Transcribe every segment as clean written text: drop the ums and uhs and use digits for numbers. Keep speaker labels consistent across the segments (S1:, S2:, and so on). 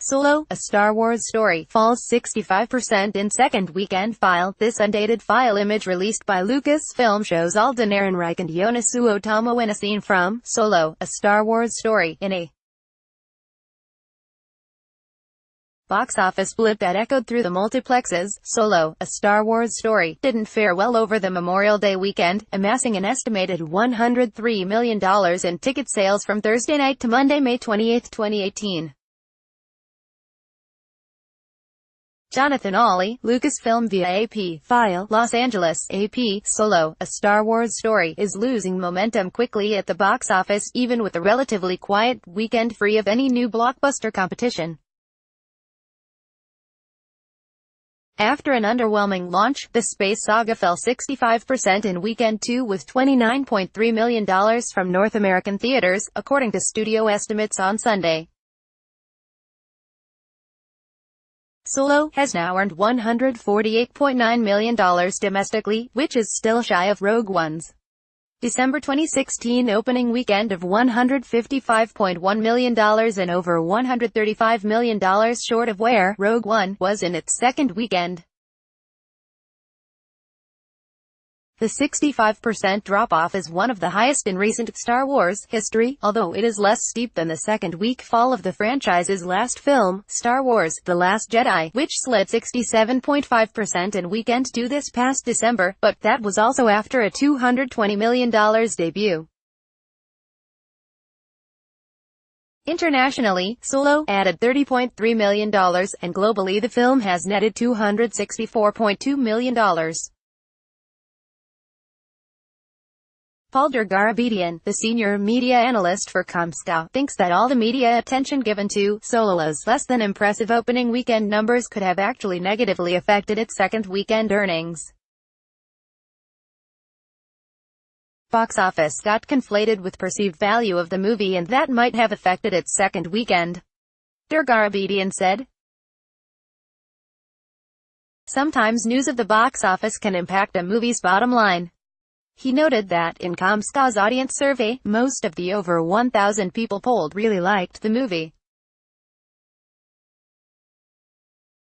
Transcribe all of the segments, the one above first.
S1: Solo, a Star Wars story, falls 65% in second weekend file. This undated file image released by Lucasfilm shows Alden Ehrenreich and Yonosuke Otomo in a scene from Solo, a Star Wars story, in a box office blip that echoed through the multiplexes. Solo, a Star Wars story, didn't fare well over the Memorial Day weekend, amassing an estimated $103 million in ticket sales from Thursday night to Monday, May 28, 2018. Jonathan Ollie, Lucasfilm via AP. File, Los Angeles, AP. Solo, a Star Wars story, is losing momentum quickly at the box office, even with a relatively quiet weekend free of any new blockbuster competition. After an underwhelming launch, the space saga fell 65% in weekend 2 with $29.3 million from North American theaters, according to studio estimates on Sunday. Solo has now earned $148.9 million domestically, which is still shy of Rogue One's December 2016 opening weekend of $155.1 million and over $135 million short of where Rogue One was in its second weekend. The 65% drop-off is one of the highest in recent Star Wars history, although it is less steep than the second-week fall of the franchise's last film, Star Wars: The Last Jedi, which slid 67.5% in weekend 2 this past December, but that was also after a $220 million debut. Internationally, Solo added $30.3 million, and globally the film has netted $264.2 million. Paul Dergarabedian, the senior media analyst for Comscore, thinks that all the media attention given to Solo's less than impressive opening weekend numbers could have actually negatively affected its second weekend earnings. Box office got conflated with perceived value of the movie, and that might have affected its second weekend, Dergarabedian said. Sometimes news of the box office can impact a movie's bottom line. He noted that, in Comscore's audience survey, most of the over 1,000 people polled really liked the movie.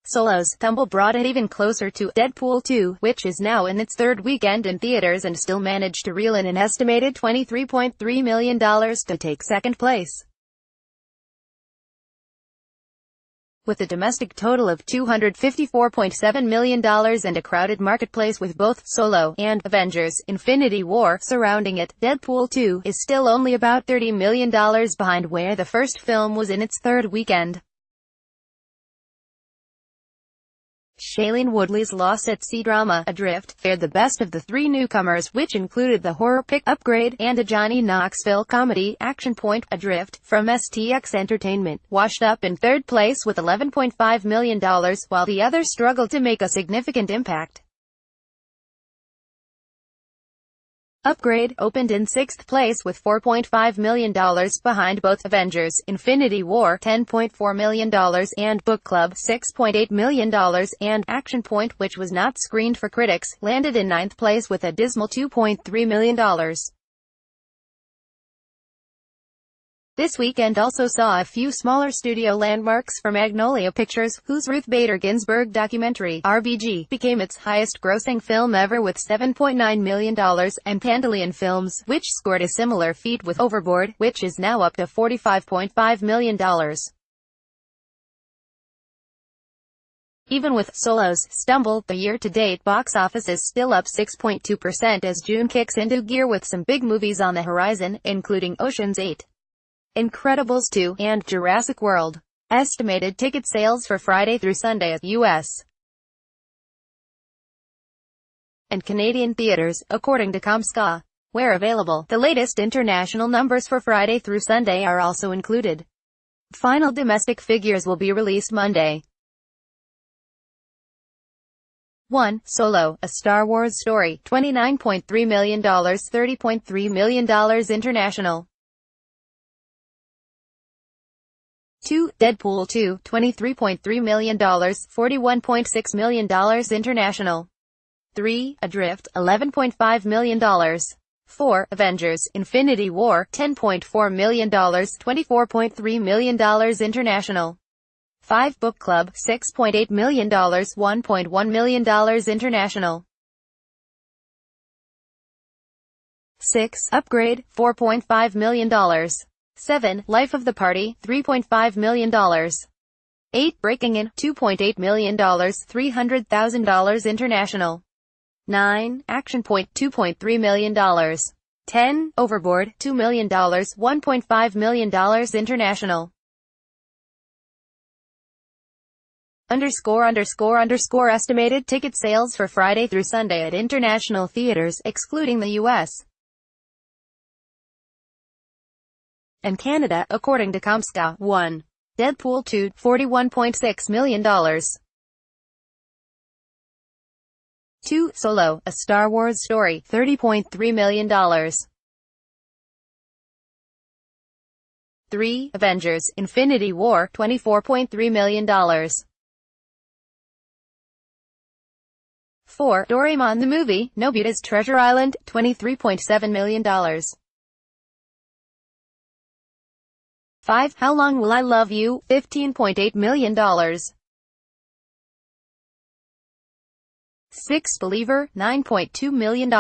S1: Solo's tumble brought it even closer to Deadpool 2, which is now in its third weekend in theaters and still managed to reel in an estimated $23.3 million to take second place. With a domestic total of $254.7 million and a crowded marketplace with both Solo and Avengers: Infinity War surrounding it, Deadpool 2 is still only about $30 million behind where the first film was in its third weekend. Shailene Woodley's Lost at Sea drama, Adrift, fared the best of the three newcomers, which included the horror pick Upgrade and a Johnny Knoxville comedy, Action Point. Adrift, from STX Entertainment, washed up in third place with $11.5 million, while the others struggled to make a significant impact. Upgrade opened in sixth place with $4.5 million behind both Avengers: Infinity War $10.4 million and Book Club $6.8 million, and Action Point, which was not screened for critics, landed in ninth place with a dismal $2.3 million. This weekend also saw a few smaller studio landmarks for Magnolia Pictures, whose Ruth Bader Ginsburg documentary, RBG, became its highest-grossing film ever with $7.9 million, and Tandalian Films, which scored a similar feat with Overboard, which is now up to $45.5 million. Even with Solo's stumble, the year-to-date box office is still up 6.2% as June kicks into gear with some big movies on the horizon, including Ocean's 8, Incredibles 2, and Jurassic World. Estimated ticket sales for Friday through Sunday at U.S. and Canadian theaters, according to Comscore. Where available, the latest international numbers for Friday through Sunday are also included. Final domestic figures will be released Monday. 1. Solo, a Star Wars story, $29.3 million, $30.3 million international. 2. Deadpool 2, $23.3 million, $41.6 million international. 3. Adrift, $11.5 million. 4. Avengers: Infinity War, $10.4 million, $24.3 million international. 5. Book Club, $6.8 million, $1.1 million international. 6. Upgrade, $4.5 million. 7. Life of the Party, $3.5 million. 8. Breaking In, $2.8 million, $300,000 international. 9. Action Point, $2.3 million. 10. Overboard, $2 million, $1.5 million international. Estimated ticket sales for Friday through Sunday at international theaters, excluding the U.S. and Canada, according to Comscore. 1. Deadpool 2, $41.6 million. 2. Solo, A Star Wars Story, $30.3 million. 3. Avengers, Infinity War, $24.3 million. 4. Doraemon the Movie, Nobita's Treasure Island, $23.7 million. 5. How Long Will I Love You, $15.8 million. 6. Believer, $9.2 million.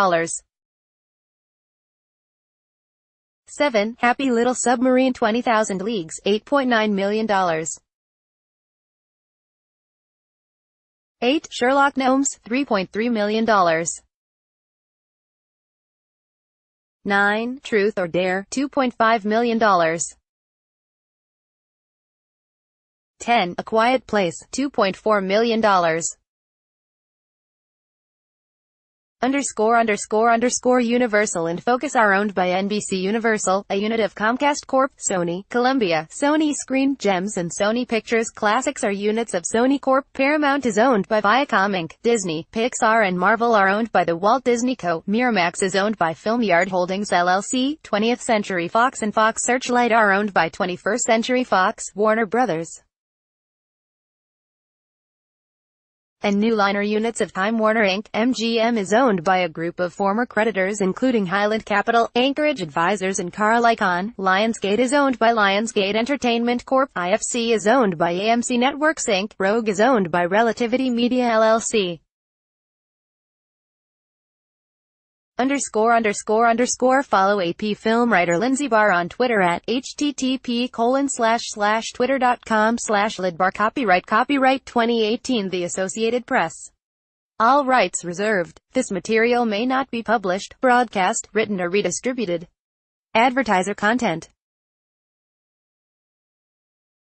S1: 7. Happy Little Submarine 20,000 Leagues, $8.9 million. 8. Sherlock Gnomes, $3.3 million. 9. Truth or Dare, $2.5 million. 10. A Quiet Place, $2.4 million. Universal and Focus are owned by NBC Universal, a unit of Comcast Corp. Sony, Columbia, Sony Screen Gems and Sony Pictures Classics are units of Sony Corp. Paramount is owned by Viacom Inc. Disney, Pixar and Marvel are owned by the Walt Disney Co. Miramax is owned by Film Yard Holdings LLC. 20th Century Fox and Fox Searchlight are owned by 21st Century Fox, Warner Brothers. and New Liner units of Time Warner Inc. MGM is owned by a group of former creditors including Highland Capital, Anchorage Advisors and Carl Icahn. Lionsgate is owned by Lionsgate Entertainment Corp. IFC is owned by AMC Networks Inc. Rogue is owned by Relativity Media LLC. Follow AP film writer Lindsay Barr on Twitter at http://twitter.com/lidbar. Copyright 2018 The Associated Press. All rights reserved. This material may not be published, broadcast, written or redistributed. Advertiser content.